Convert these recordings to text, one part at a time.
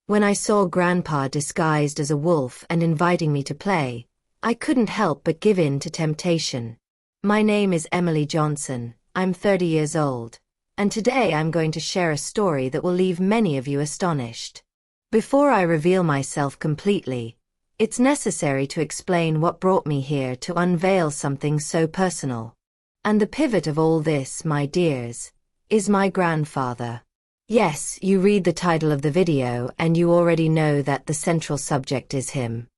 When I saw Grandpa disguised as a wolf and inviting me to play, I couldn't help but give in to temptation. My name is Emily Johnson, I'm 30 years old, and today I'm going to share a story that will leave many of you astonished. Before I reveal myself completely, it's necessary to explain what brought me here to unveil something so personal. And the pivot of all this, my dears, is my grandfather. Yes, you read the title of the video and you already know that the central subject is him.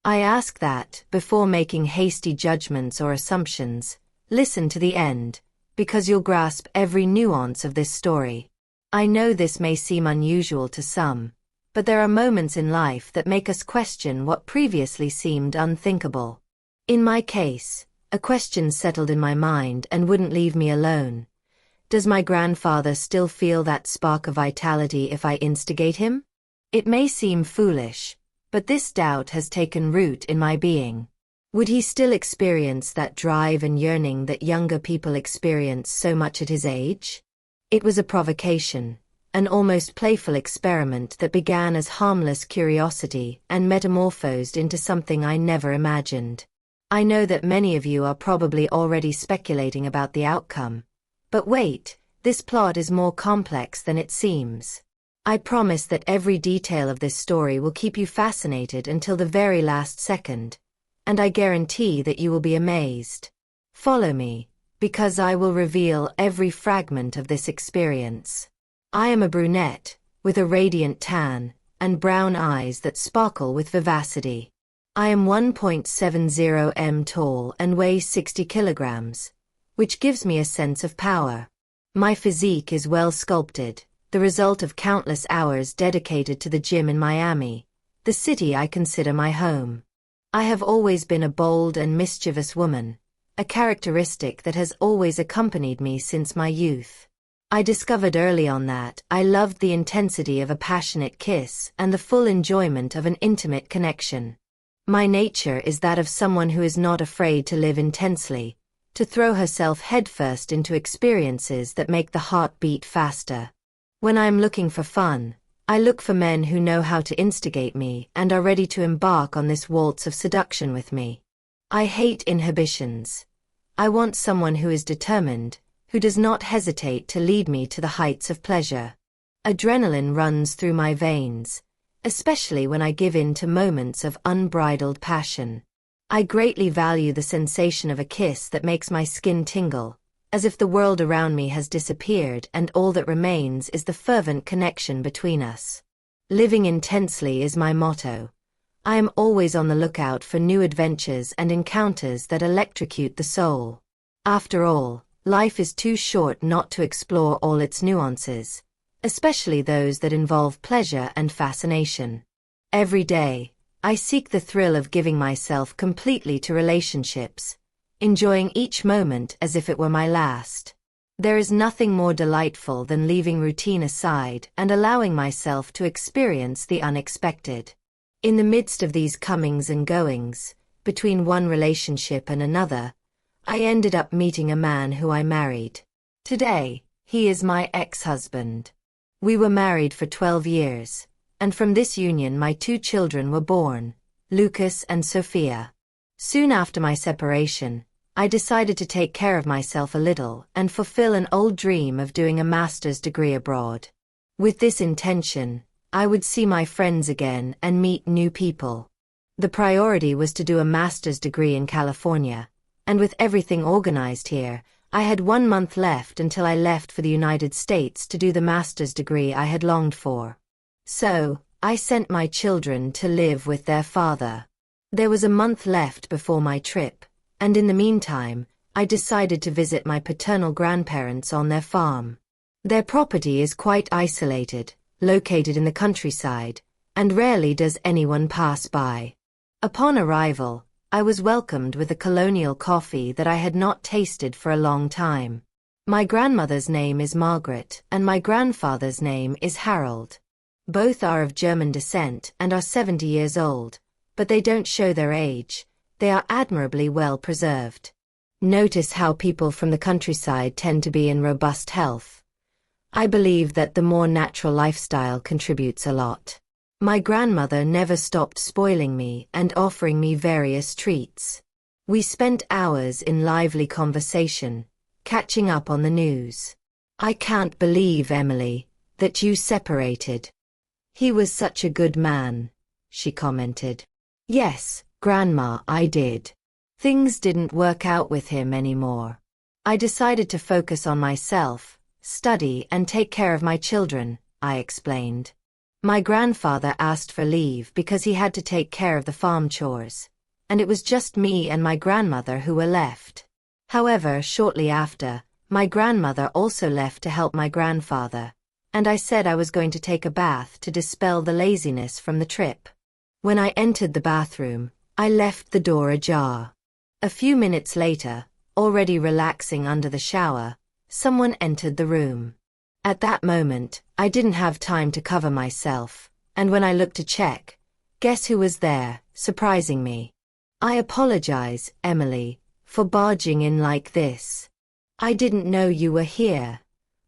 I ask that, before making hasty judgments or assumptions, listen to the end, because you'll grasp every nuance of this story. I know this may seem unusual to some, but there are moments in life that make us question what previously seemed unthinkable. In my case, a question settled in my mind and wouldn't leave me alone. Does my grandfather still feel that spark of vitality if I instigate him? It may seem foolish, but this doubt has taken root in my being. Would he still experience that drive and yearning that younger people experience so much at his age? It was a provocation, an almost playful experiment that began as harmless curiosity and metamorphosed into something I never imagined. I know that many of you are probably already speculating about the outcome. But wait, this plot is more complex than it seems. I promise that every detail of this story will keep you fascinated until the very last second, and I guarantee that you will be amazed. Follow me, because I will reveal every fragment of this experience. I am a brunette, with a radiant tan, and brown eyes that sparkle with vivacity. I am 1.70 m tall and weigh 60 kilograms. Which gives me a sense of power. My physique is well sculpted, the result of countless hours dedicated to the gym in Miami, the city I consider my home. I have always been a bold and mischievous woman, a characteristic that has always accompanied me since my youth. I discovered early on that I loved the intensity of a passionate kiss and the full enjoyment of an intimate connection. My nature is that of someone who is not afraid to live intensely, to throw herself headfirst into experiences that make the heart beat faster. When I am looking for fun, I look for men who know how to instigate me and are ready to embark on this waltz of seduction with me. I hate inhibitions. I want someone who is determined, who does not hesitate to lead me to the heights of pleasure. Adrenaline runs through my veins, especially when I give in to moments of unbridled passion. I greatly value the sensation of a kiss that makes my skin tingle, as if the world around me has disappeared and all that remains is the fervent connection between us. Living intensely is my motto. I am always on the lookout for new adventures and encounters that electrocute the soul. After all, life is too short not to explore all its nuances, especially those that involve pleasure and fascination. Every day, I seek the thrill of giving myself completely to relationships, enjoying each moment as if it were my last. There is nothing more delightful than leaving routine aside and allowing myself to experience the unexpected. In the midst of these comings and goings, between one relationship and another, I ended up meeting a man who I married. Today, he is my ex-husband. We were married for 12 years. And from this union my 2 children were born, Lucas and Sophia. Soon after my separation, I decided to take care of myself a little and fulfill an old dream of doing a master's degree abroad. With this intention, I would see my friends again and meet new people. The priority was to do a master's degree in California, and with everything organized here, I had 1 month left until I left for the United States to do the master's degree I had longed for. So, I sent my children to live with their father. There was a month left before my trip, and in the meantime, I decided to visit my paternal grandparents on their farm. Their property is quite isolated, located in the countryside, and rarely does anyone pass by. Upon arrival, I was welcomed with a colonial coffee that I had not tasted for a long time. My grandmother's name is Margaret, and my grandfather's name is Harold. Both are of German descent and are 70 years old, but they don't show their age. They are admirably well preserved. Notice how people from the countryside tend to be in robust health. I believe that the more natural lifestyle contributes a lot. My grandmother never stopped spoiling me and offering me various treats. We spent hours in lively conversation, catching up on the news. "I can't believe, Emily, that you separated. He was such a good man," she commented. "Yes, Grandma, I did. Things didn't work out with him anymore. I decided to focus on myself, study and take care of my children," I explained. My grandfather asked for leave because he had to take care of the farm chores, and it was just me and my grandmother who were left. However, shortly after, my grandmother also left to help my grandfather, and I said I was going to take a bath to dispel the laziness from the trip. When I entered the bathroom, I left the door ajar. A few minutes later, already relaxing under the shower, someone entered the room. At that moment, I didn't have time to cover myself, and when I looked to check, guess who was there, surprising me? "I apologize, Emily, for barging in like this. I didn't know you were here,"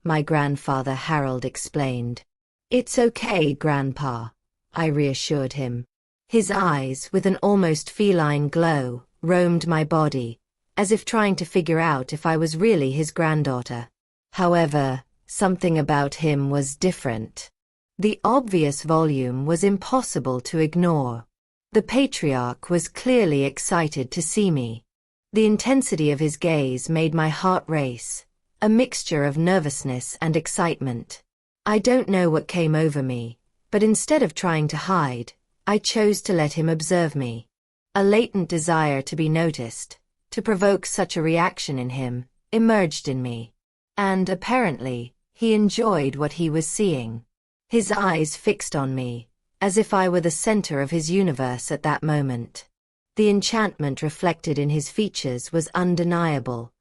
my grandfather Harold explained. "It's okay, Grandpa," I reassured him. His eyes, with an almost feline glow, roamed my body, as if trying to figure out if I was really his granddaughter. However, something about him was different. The obvious volume was impossible to ignore. The patriarch was clearly excited to see me. The intensity of his gaze made my heart race, a mixture of nervousness and excitement. I don't know what came over me, but instead of trying to hide, I chose to let him observe me. A latent desire to be noticed, to provoke such a reaction in him, emerged in me. And apparently, he enjoyed what he was seeing. His eyes fixed on me, as if I were the center of his universe at that moment. The enchantment reflected in his features was undeniable,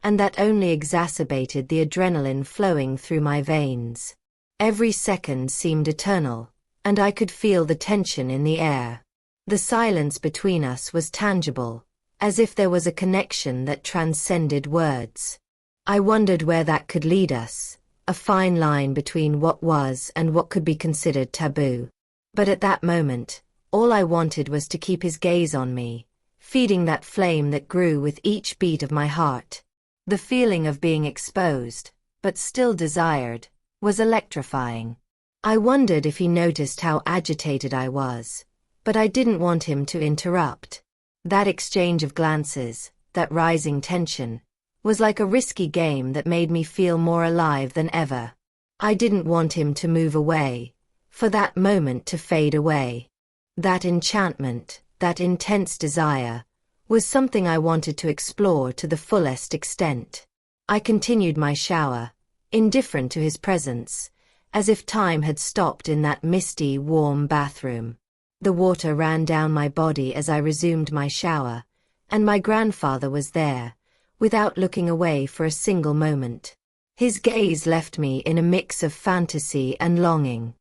and that only exacerbated the adrenaline flowing through my veins. Every second seemed eternal, and I could feel the tension in the air. The silence between us was tangible, as if there was a connection that transcended words. I wondered where that could lead us, a fine line between what was and what could be considered taboo. But at that moment, all I wanted was to keep his gaze on me, feeding that flame that grew with each beat of my heart. The feeling of being exposed, but still desired, was electrifying. I wondered if he noticed how agitated I was, but I didn't want him to interrupt. That exchange of glances, that rising tension, was like a risky game that made me feel more alive than ever. I didn't want him to move away, for that moment to fade away. That enchantment, that intense desire, was something I wanted to explore to the fullest extent. I continued my shower, indifferent to his presence, as if time had stopped in that misty, warm bathroom. The water ran down my body as I resumed my shower, and my grandfather was there, without looking away for a single moment. His gaze left me in a mix of fantasy and longing.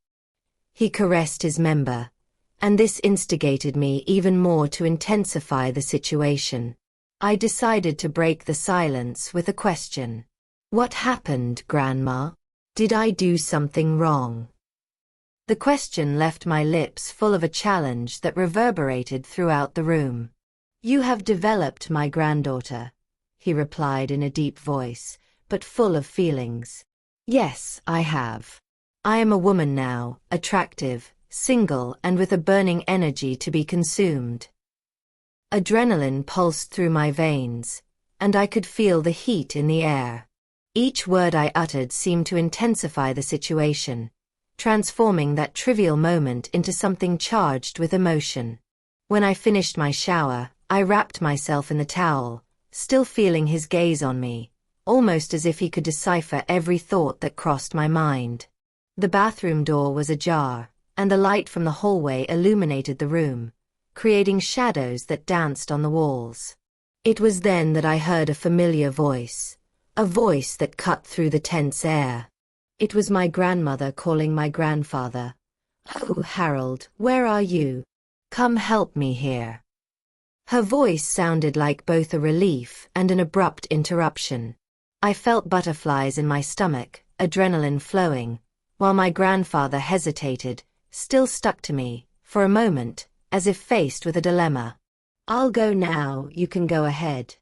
He caressed his member, and this instigated me even more to intensify the situation. I decided to break the silence with a question. "What happened, Grandma? Did I do something wrong?" The question left my lips full of a challenge that reverberated throughout the room. "You have developed my granddaughter," he replied in a deep voice, but full of feelings. "Yes, I have. I am a woman now, attractive, single and with a burning energy to be consumed." Adrenaline pulsed through my veins, and I could feel the heat in the air. Each word I uttered seemed to intensify the situation, transforming that trivial moment into something charged with emotion. When I finished my shower, I wrapped myself in the towel, still feeling his gaze on me, almost as if he could decipher every thought that crossed my mind. The bathroom door was ajar, and the light from the hallway illuminated the room, creating shadows that danced on the walls. It was then that I heard a familiar voice, a voice that cut through the tense air. It was my grandmother calling my grandfather. "Oh, Harold, where are you? Come help me here." Her voice sounded like both a relief and an abrupt interruption. I felt butterflies in my stomach, adrenaline flowing, while my grandfather hesitated, still stuck to me, for a moment, as if faced with a dilemma. "I'll go now, you can go ahead,"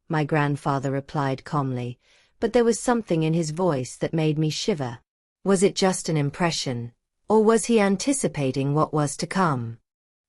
my grandfather replied calmly, but there was something in his voice that made me shiver. Was it just an impression, or was he anticipating what was to come?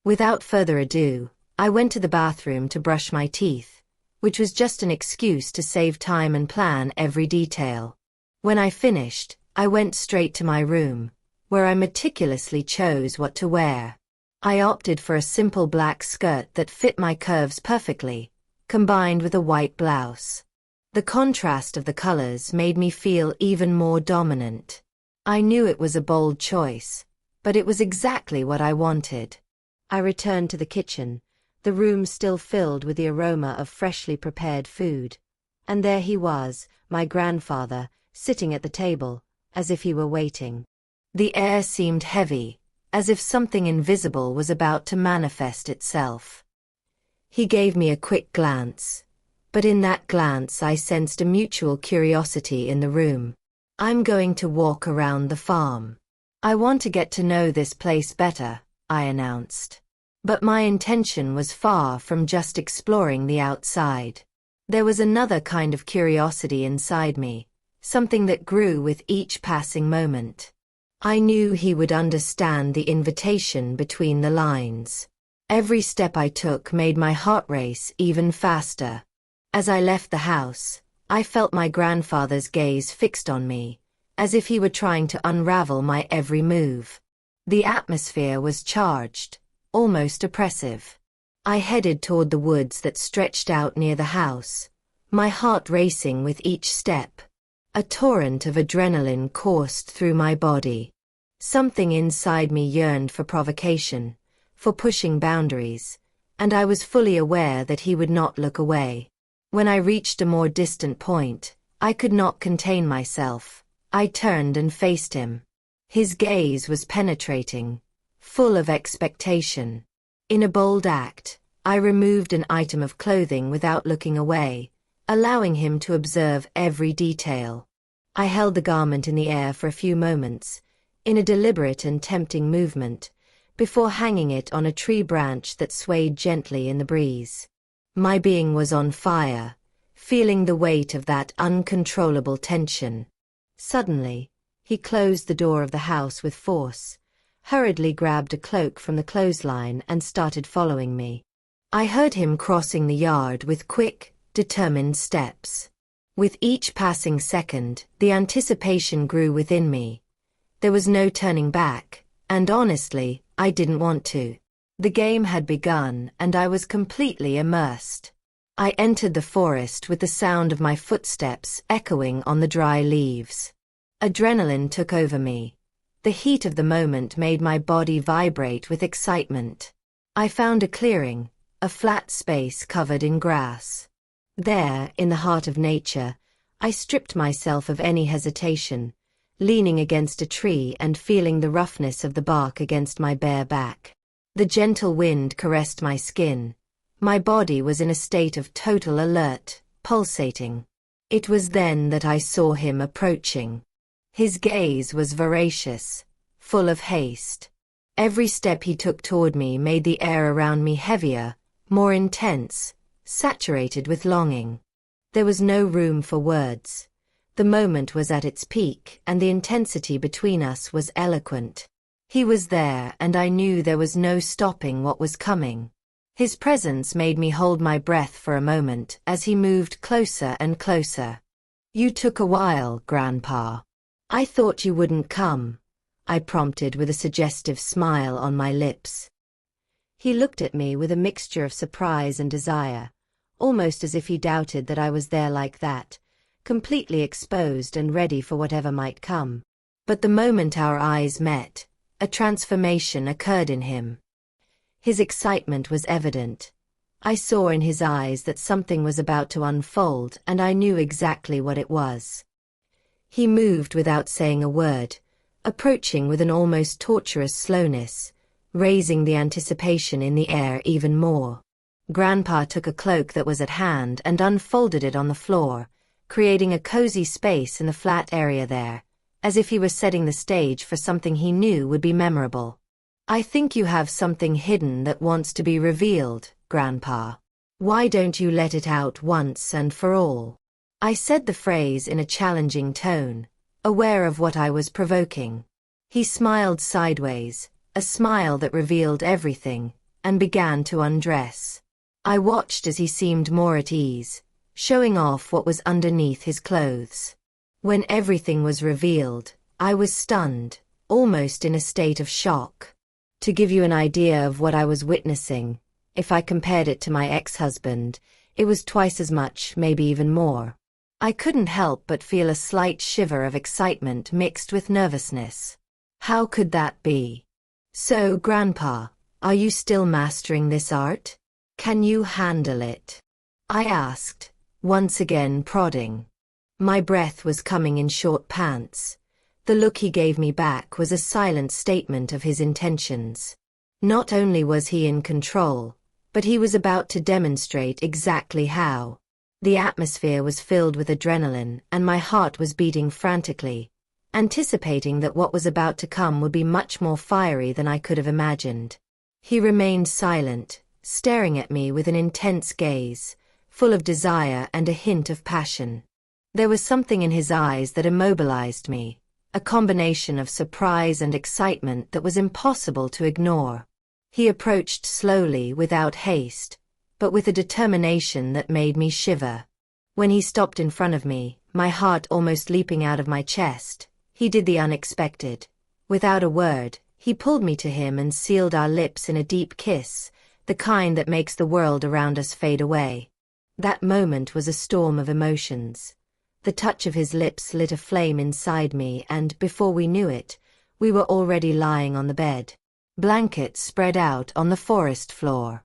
Without further ado, I went to the bathroom to brush my teeth, which was just an excuse to save time and plan every detail. When I finished, I went straight to my room, where I meticulously chose what to wear. I opted for a simple black skirt that fit my curves perfectly, combined with a white blouse. The contrast of the colors made me feel even more dominant. I knew it was a bold choice, but it was exactly what I wanted. I returned to the kitchen, the room still filled with the aroma of freshly prepared food. And there he was, my grandfather, sitting at the table, as if he were waiting. The air seemed heavy, as if something invisible was about to manifest itself. He gave me a quick glance, but in that glance I sensed a mutual curiosity in the room. "I'm going to walk around the farm. I want to get to know this place better," I announced. But my intention was far from just exploring the outside. There was another kind of curiosity inside me, something that grew with each passing moment. I knew he would understand the invitation between the lines. Every step I took made my heart race even faster. As I left the house, I felt my grandfather's gaze fixed on me, as if he were trying to unravel my every move. The atmosphere was charged, almost oppressive. I headed toward the woods that stretched out near the house, my heart racing with each step. A torrent of adrenaline coursed through my body. Something inside me yearned for provocation, for pushing boundaries, and I was fully aware that he would not look away. When I reached a more distant point, I could not contain myself. I turned and faced him. His gaze was penetrating, full of expectation. In a bold act, I removed an item of clothing without looking away, allowing him to observe every detail. I held the garment in the air for a few moments, in a deliberate and tempting movement, before hanging it on a tree branch that swayed gently in the breeze. My being was on fire, feeling the weight of that uncontrollable tension. Suddenly, he closed the door of the house with force, hurriedly grabbed a cloak from the clothesline and started following me. I heard him crossing the yard with quick, determined steps. With each passing second, the anticipation grew within me. There was no turning back, and honestly, I didn't want to. The game had begun, and I was completely immersed. I entered the forest with the sound of my footsteps echoing on the dry leaves. Adrenaline took over me. The heat of the moment made my body vibrate with excitement. I found a clearing, a flat space covered in grass. There, in the heart of nature, I stripped myself of any hesitation, leaning against a tree and feeling the roughness of the bark against my bare back. The gentle wind caressed my skin. My body was in a state of total alert, pulsating. It was then that I saw him approaching. His gaze was voracious, full of haste. Every step he took toward me made the air around me heavier, more intense, saturated with longing. There was no room for words. The moment was at its peak, and the intensity between us was eloquent. He was there, and I knew there was no stopping what was coming. His presence made me hold my breath for a moment as he moved closer and closer. "You took a while, Grandpa. I thought you wouldn't come," I prompted with a suggestive smile on my lips. He looked at me with a mixture of surprise and desire, almost as if he doubted that I was there like that, completely exposed and ready for whatever might come. But the moment our eyes met, a transformation occurred in him. His excitement was evident. I saw in his eyes that something was about to unfold, and I knew exactly what it was. He moved without saying a word, approaching with an almost torturous slowness, raising the anticipation in the air even more. Grandpa took a cloak that was at hand and unfolded it on the floor, creating a cozy space in the flat area there, as if he were setting the stage for something he knew would be memorable. I think you have something hidden that wants to be revealed, Grandpa. Why don't you let it out once and for all? I said the phrase in a challenging tone, aware of what I was provoking. He smiled sideways, a smile that revealed everything, and began to undress. I watched as he seemed more at ease, showing off what was underneath his clothes. When everything was revealed, I was stunned, almost in a state of shock. To give you an idea of what I was witnessing, if I compared it to my ex-husband, it was twice as much, maybe even more. I couldn't help but feel a slight shiver of excitement mixed with nervousness. How could that be? So, Grandpa, are you still mastering this art? Can you handle it? I asked, once again prodding. My breath was coming in short pants. The look he gave me back was a silent statement of his intentions. Not only was he in control, but he was about to demonstrate exactly how. The atmosphere was filled with adrenaline, and my heart was beating frantically, anticipating that what was about to come would be much more fiery than I could have imagined. He remained silent, staring at me with an intense gaze, full of desire and a hint of passion. There was something in his eyes that immobilized me, a combination of surprise and excitement that was impossible to ignore. He approached slowly, without haste, but with a determination that made me shiver. When he stopped in front of me, my heart almost leaping out of my chest, he did the unexpected. Without a word, he pulled me to him and sealed our lips in a deep kiss, the kind that makes the world around us fade away. That moment was a storm of emotions. The touch of his lips lit a flame inside me, and before we knew it, we were already lying on the bed. Blankets spread out on the forest floor.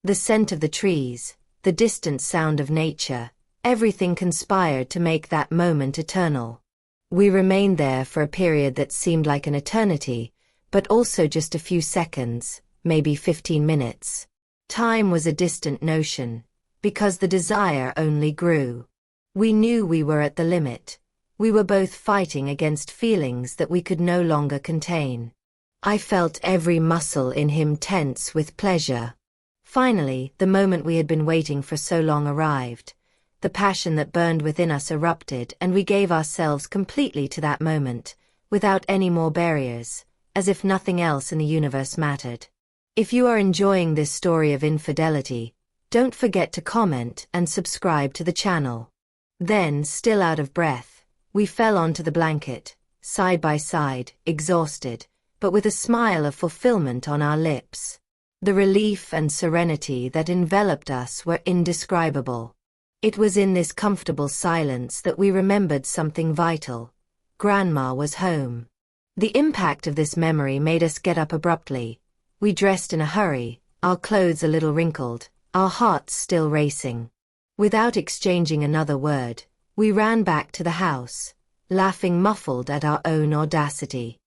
The scent of the trees, the distant sound of nature, everything conspired to make that moment eternal. We remained there for a period that seemed like an eternity, but also just a few seconds, maybe 15 minutes. Time was a distant notion, because the desire only grew. We knew we were at the limit. We were both fighting against feelings that we could no longer contain. I felt every muscle in him tense with pleasure. Finally, the moment we had been waiting for so long arrived. The passion that burned within us erupted, and we gave ourselves completely to that moment, without any more barriers, as if nothing else in the universe mattered. If you are enjoying this story of infidelity, don't forget to comment and subscribe to the channel. Then, still out of breath, we fell onto the blanket, side by side, exhausted, but with a smile of fulfillment on our lips. The relief and serenity that enveloped us were indescribable. It was in this comfortable silence that we remembered something vital. Grandma was home. The impact of this memory made us get up abruptly. We dressed in a hurry, our clothes a little wrinkled, our hearts still racing. Without exchanging another word, we ran back to the house, laughing muffled at our own audacity.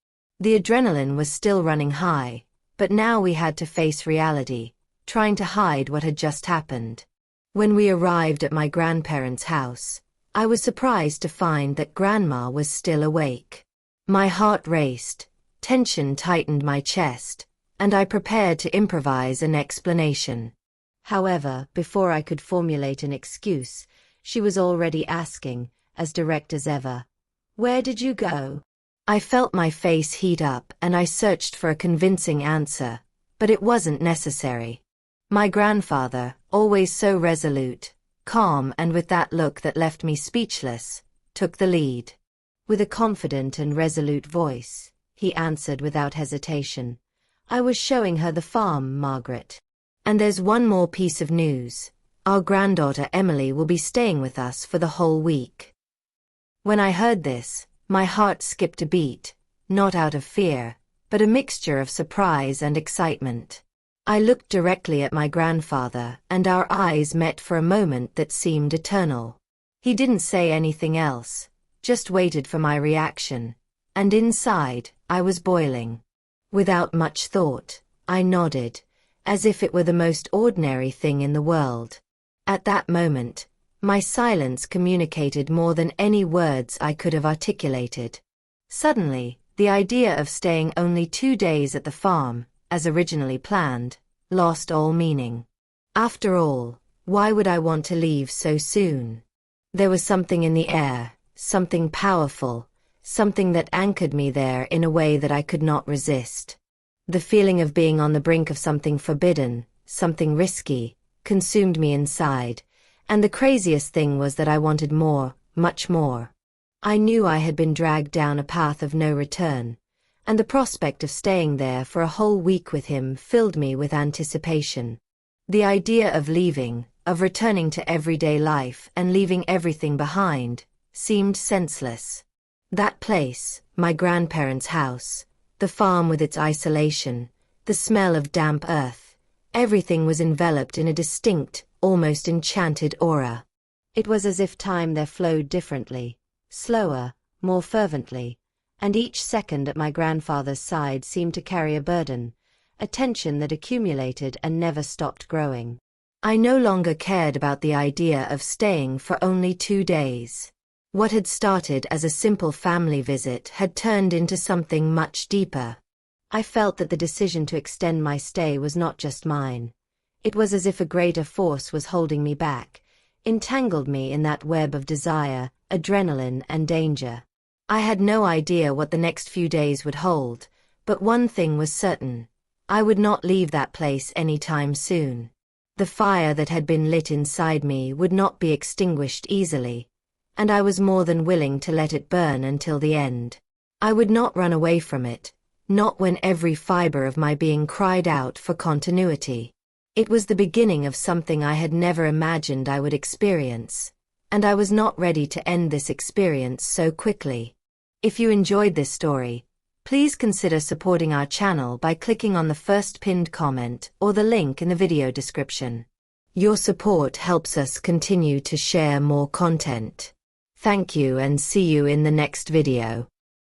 The adrenaline was still running high, but now we had to face reality, trying to hide what had just happened. When we arrived at my grandparents' house, I was surprised to find that Grandma was still awake. My heart raced, tension tightened my chest, and I prepared to improvise an explanation. However, before I could formulate an excuse, she was already asking, as direct as ever, "Where did you go?" I felt my face heat up and I searched for a convincing answer, but it wasn't necessary. My grandfather, always so resolute, calm and with that look that left me speechless, took the lead. With a confident and resolute voice, he answered without hesitation, "I was showing her the farm, Margaret. And there's one more piece of news. Our granddaughter Emily will be staying with us for the whole week." When I heard this, my heart skipped a beat, not out of fear, but a mixture of surprise and excitement. I looked directly at my grandfather, and our eyes met for a moment that seemed eternal. He didn't say anything else, just waited for my reaction, and inside, I was boiling. Without much thought, I nodded, as if it were the most ordinary thing in the world. At that moment, my silence communicated more than any words I could have articulated. Suddenly, the idea of staying only 2 days at the farm, as originally planned, lost all meaning. After all, why would I want to leave so soon? There was something in the air, something powerful, something that anchored me there in a way that I could not resist. The feeling of being on the brink of something forbidden, something risky, consumed me inside, and the craziest thing was that I wanted more, much more. I knew I had been dragged down a path of no return, and the prospect of staying there for a whole week with him filled me with anticipation. The idea of leaving, of returning to everyday life and leaving everything behind, seemed senseless. That place, my grandparents' house, the farm with its isolation, the smell of damp earth, everything was enveloped in a distinct, almost enchanted aura. It was as if time there flowed differently, slower, more fervently, and each second at my grandfather's side seemed to carry a burden, a tension that accumulated and never stopped growing. I no longer cared about the idea of staying for only 2 days. What had started as a simple family visit had turned into something much deeper. I felt that the decision to extend my stay was not just mine. It was as if a greater force was holding me back, entangled me in that web of desire, adrenaline, and danger. I had no idea what the next few days would hold, but one thing was certain. I would not leave that place anytime soon. The fire that had been lit inside me would not be extinguished easily, and I was more than willing to let it burn until the end. I would not run away from it, not when every fiber of my being cried out for continuity. It was the beginning of something I had never imagined I would experience, and I was not ready to end this experience so quickly. If you enjoyed this story, please consider supporting our channel by clicking on the first pinned comment or the link in the video description. Your support helps us continue to share more content. Thank you and see you in the next video.